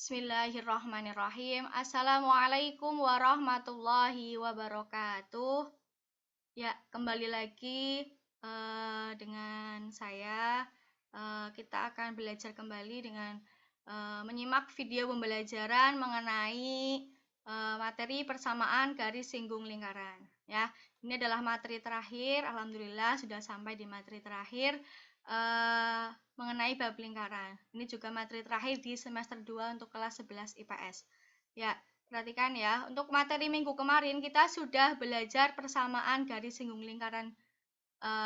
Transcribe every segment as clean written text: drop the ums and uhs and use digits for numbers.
Bismillahirrahmanirrahim. Assalamualaikum warahmatullahi wabarakatuh. Ya, kembali lagi dengan saya. Kita akan belajar kembali dengan menyimak video pembelajaran mengenai materi persamaan garis singgung lingkaran. Ya, ini adalah materi terakhir. Alhamdulillah sudah sampai di materi terakhir. Mengenai bab lingkaran. Ini juga materi terakhir di semester 2 untuk kelas 11 IPS. Ya, perhatikan ya. Untuk materi minggu kemarin kita sudah belajar persamaan garis singgung lingkaran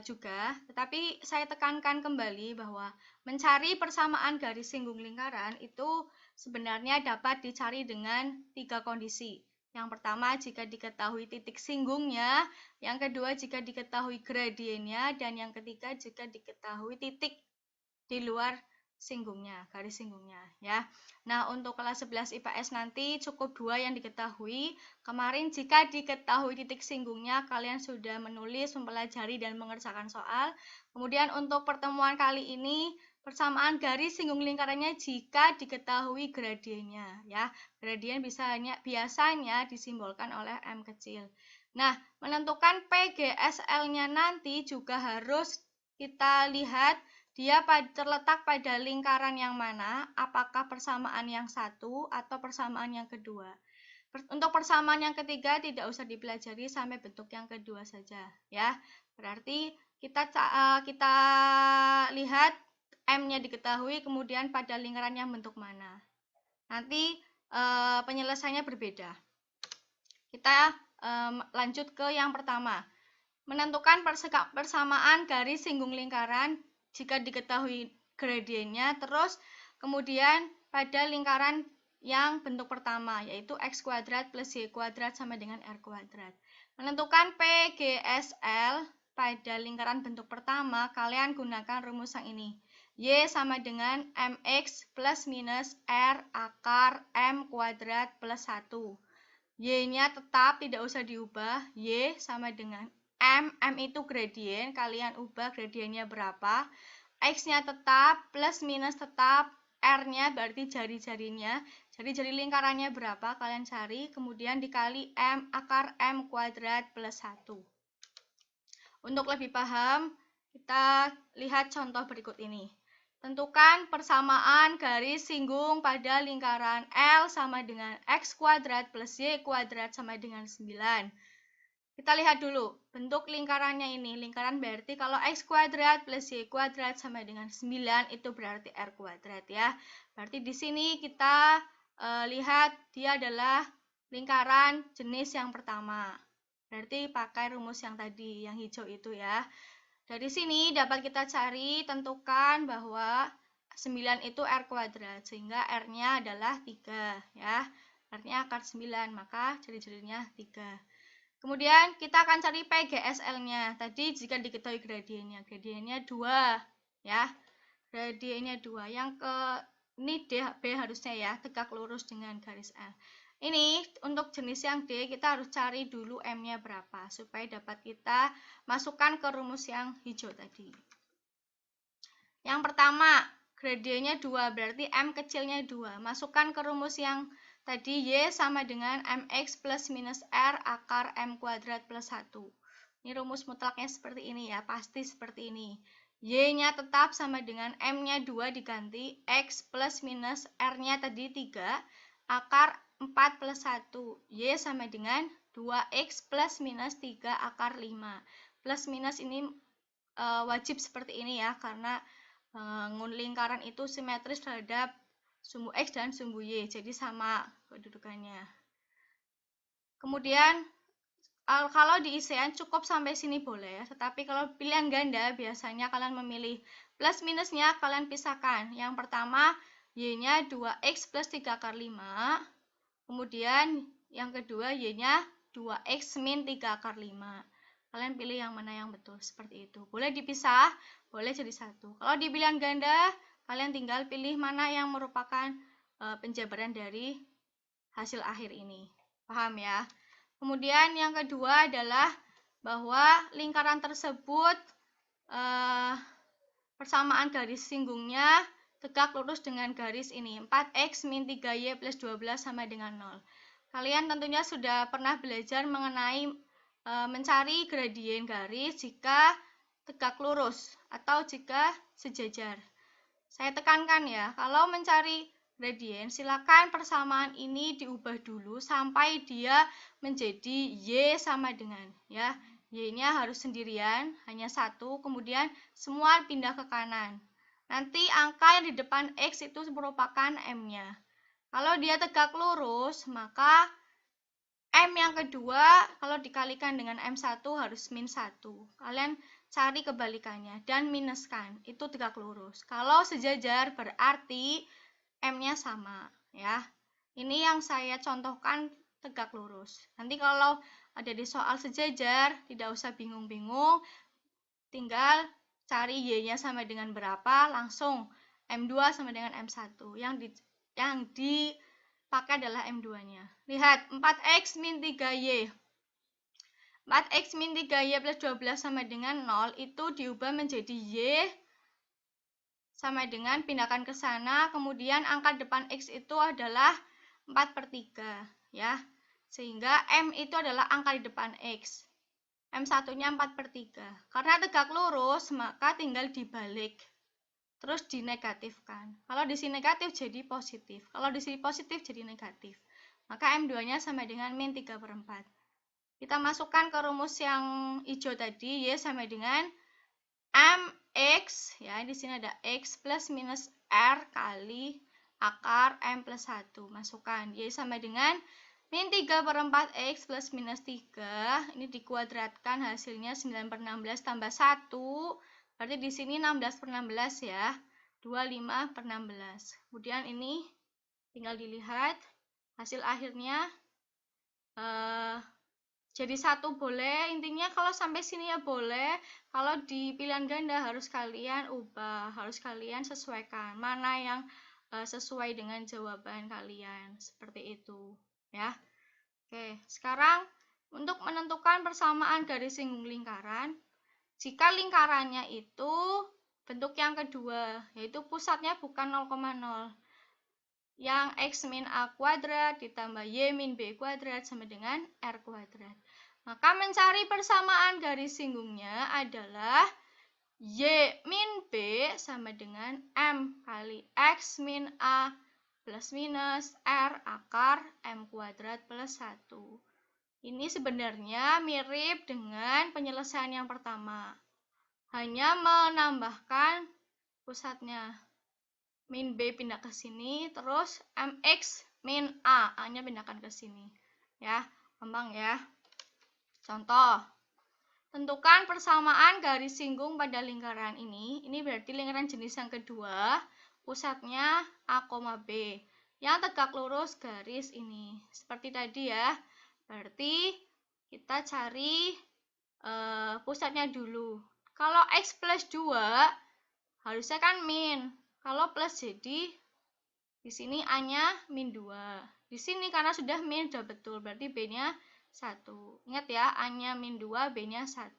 juga, tetapi saya tekankan kembali bahwa mencari persamaan garis singgung lingkaran itu sebenarnya dapat dicari dengan 3 kondisi. Yang pertama, jika diketahui titik singgungnya, yang kedua, jika diketahui gradiennya, dan yang ketiga, jika diketahui titik di luar singgungnya, garis singgungnya ya. Nah, untuk kelas 11 IPS nanti cukup 2 yang diketahui. Kemarin jika diketahui titik singgungnya, kalian sudah menulis, mempelajari dan mengerjakan soal. Kemudian untuk pertemuan kali ini, persamaan garis singgung lingkarannya jika diketahui gradiennya ya. Gradien biasanya disimbolkan oleh M kecil. Nah, menentukan PGSL-nya nanti juga harus kita lihat dia terletak pada lingkaran yang mana, apakah persamaan yang satu atau persamaan yang kedua. Untuk persamaan yang ketiga tidak usah dipelajari sampai bentuk yang kedua saja ya. Berarti kita lihat M-nya diketahui, kemudian pada lingkaran yang bentuk mana. Nanti penyelesaiannya berbeda. Kita lanjut ke yang pertama. Menentukan persamaan garis singgung lingkaran jika diketahui gradiennya, terus kemudian pada lingkaran yang bentuk pertama, yaitu x kuadrat plus y kuadrat sama dengan r kuadrat. Menentukan PGSL pada lingkaran bentuk pertama, kalian gunakan rumus yang ini. Y sama dengan mx plus minus r akar m kuadrat plus 1. Y-nya tetap tidak usah diubah. Y sama dengan M itu gradien, kalian ubah gradiennya berapa. X-nya tetap, plus minus tetap, R-nya berarti jari-jarinya. Jari-jari lingkarannya berapa, kalian cari, kemudian dikali M akar M kuadrat plus 1. Untuk lebih paham, kita lihat contoh berikut ini. Tentukan persamaan garis singgung pada lingkaran L sama dengan X kuadrat plus Y kuadrat sama dengan 9. Kita lihat dulu bentuk lingkarannya ini. Lingkaran berarti kalau X kuadrat plus Y kuadrat sama dengan 9 itu berarti R kuadrat ya. Berarti di sini kita lihat dia adalah lingkaran jenis yang pertama. Berarti pakai rumus yang tadi, yang hijau itu ya. Dari sini dapat kita cari, tentukan bahwa 9 itu R kuadrat, sehingga R-nya adalah 3 ya. R-nya akar 9, maka jari-jarinya 3. Kemudian kita akan cari PGSL-nya. Tadi jika diketahui gradiennya, gradiennya 2 ya. Gradiennya 2. Yang ke ini D, B harusnya ya, tegak lurus dengan garis L. Ini untuk jenis yang D kita harus cari dulu M-nya berapa supaya dapat kita masukkan ke rumus yang hijau tadi. Yang pertama, gradiennya 2 berarti M kecilnya 2. Masukkan ke rumus yang tadi Y sama dengan MX plus minus R akar M kuadrat plus 1. Ini rumus mutlaknya seperti ini ya, pasti seperti ini. Y-nya tetap sama dengan M-nya 2 diganti, X plus minus R-nya tadi 3, akar 4 plus 1. Y sama dengan 2X plus minus 3 akar 5. Plus minus ini wajib seperti ini ya, karena lingkaran itu simetris terhadap sumbu X dan sumbu Y, jadi sama kedudukannya. Kemudian kalau di ISEAN cukup sampai sini boleh, tetapi kalau pilihan ganda biasanya kalian memilih plus minusnya kalian pisahkan. Yang pertama Y-nya 2X plus 3 akar 5, kemudian yang kedua Y-nya 2X min 3 akar 5. Kalian pilih yang mana yang betul, seperti itu. Boleh dipisah, boleh jadi satu. Kalau di pilihan ganda, kalian tinggal pilih mana yang merupakan penjabaran dari hasil akhir ini. Paham ya? Kemudian yang kedua adalah bahwa lingkaran tersebut persamaan garis singgungnya tegak lurus dengan garis ini, 4x min 3y plus 12 sama dengan 0. Kalian tentunya sudah pernah belajar mengenai mencari gradien garis jika tegak lurus atau jika sejajar. Saya tekankan ya, kalau mencari gradien, silakan persamaan ini diubah dulu sampai dia menjadi y sama dengan, ya. Y-nya harus sendirian, hanya satu, kemudian semua pindah ke kanan. Nanti angka yang di depan x itu merupakan m-nya. Kalau dia tegak lurus, maka m yang kedua kalau dikalikan dengan m1 harus min 1. Kalian cari kebalikannya dan minuskan, itu tegak lurus. Kalau sejajar berarti m-nya sama, ya. Ini yang saya contohkan tegak lurus. Nanti kalau ada di soal sejajar, tidak usah bingung-bingung, tinggal cari y-nya sama dengan berapa, langsung m2 sama dengan m1. Yang dipakai adalah m2-nya. Lihat, 4x min 3y. 4x min 3y plus 12 sama dengan 0 itu diubah menjadi y sama dengan pindahkan ke sana, kemudian angka depan x itu adalah 4/3, ya. Sehingga m itu adalah angka di depan x. M1-nya 4/3. Karena tegak lurus, maka tinggal dibalik. Terus dinegatifkan. Kalau di sini negatif jadi positif. Kalau di sini positif jadi negatif. Maka M2-nya sama dengan min 3/4. Kita masukkan ke rumus yang hijau tadi, y sama dengan mx, ya, di sini ada x plus minus r kali akar m plus 1. Masukkan, y sama dengan min 3/4 x plus minus 3, ini dikuadratkan hasilnya 9/16 tambah 1, berarti di sini 16/16 ya, 25/16. Kemudian ini tinggal dilihat, hasil akhirnya jadi 1 boleh, intinya kalau sampai sini ya boleh, kalau di pilihan ganda harus kalian ubah, harus kalian sesuaikan, mana yang sesuai dengan jawaban kalian, seperti itu ya. Oke, sekarang untuk menentukan persamaan garis singgung lingkaran, jika lingkarannya itu bentuk yang kedua, yaitu pusatnya bukan 0,0, yang x min a kuadrat ditambah y min b kuadrat sama dengan r kuadrat. Maka mencari persamaan garis singgungnya adalah y min b sama dengan m kali x min a plus minus r akar m kuadrat plus 1. Ini sebenarnya mirip dengan penyelesaian yang pertama. Hanya menambahkan pusatnya. Min b pindah ke sini, terus mx min a-nya pindahkan ke sini. Ya, gampang ya. Contoh. Tentukan persamaan garis singgung pada lingkaran ini. Ini berarti lingkaran jenis yang kedua, pusatnya A, B. Yang tegak lurus garis ini. Seperti tadi ya. Berarti kita cari pusatnya dulu. Kalau X plus 2, harusnya kan min. Kalau plus jadi, di sini A-nya min 2. Di sini karena sudah min, sudah betul. Berarti B-nya 1. Ingat ya, A-nya min 2, B-nya 1.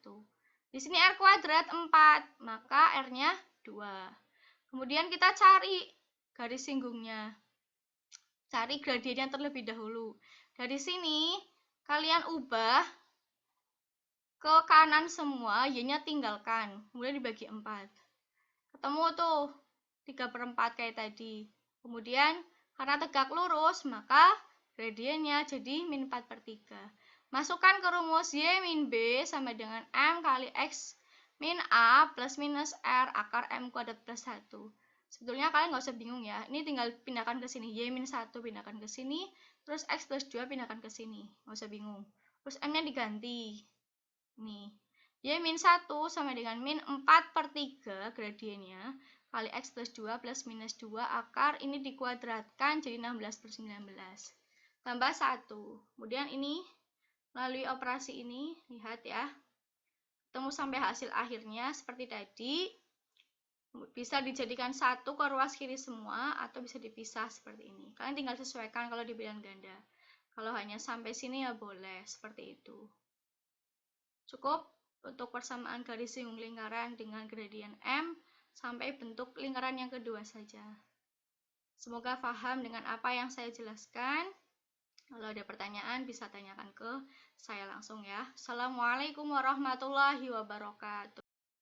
Di sini R kuadrat 4, maka R-nya 2. Kemudian kita cari garis singgungnya. Cari gradiennya terlebih dahulu. Dari sini, kalian ubah ke kanan semua, Y-nya tinggalkan. Kemudian dibagi 4. Ketemu tuh 3/4 kayak tadi. Kemudian, karena tegak lurus, maka gradiennya jadi min 4/3. Masukkan ke rumus Y min B sama dengan M kali X min A plus minus R akar M kuadrat plus 1. Sebetulnya kalian nggak usah bingung ya. Ini tinggal pindahkan ke sini. Y min 1 pindahkan ke sini. Terus X plus 2 pindahkan ke sini. Nggak usah bingung. Terus M-nya diganti. Nih. Y min 1 sama dengan min 4/3 gradiennya. Kali X plus 2 plus minus 2 akar. Ini dikuadratkan jadi 16/19. Tambah 1. Kemudian ini melalui operasi ini, lihat ya, ketemu sampai hasil akhirnya seperti tadi. Bisa dijadikan 1 ke ruas kiri semua, atau bisa dipisah seperti ini. Kalian tinggal sesuaikan kalau di pilihan ganda. Kalau hanya sampai sini ya boleh, seperti itu. Cukup untuk persamaan garis singgung lingkaran dengan gradien M. sampai bentuk lingkaran yang kedua saja. Semoga paham dengan apa yang saya jelaskan. Kalau ada pertanyaan bisa tanyakan ke saya langsung ya. Assalamualaikum warahmatullahi wabarakatuh.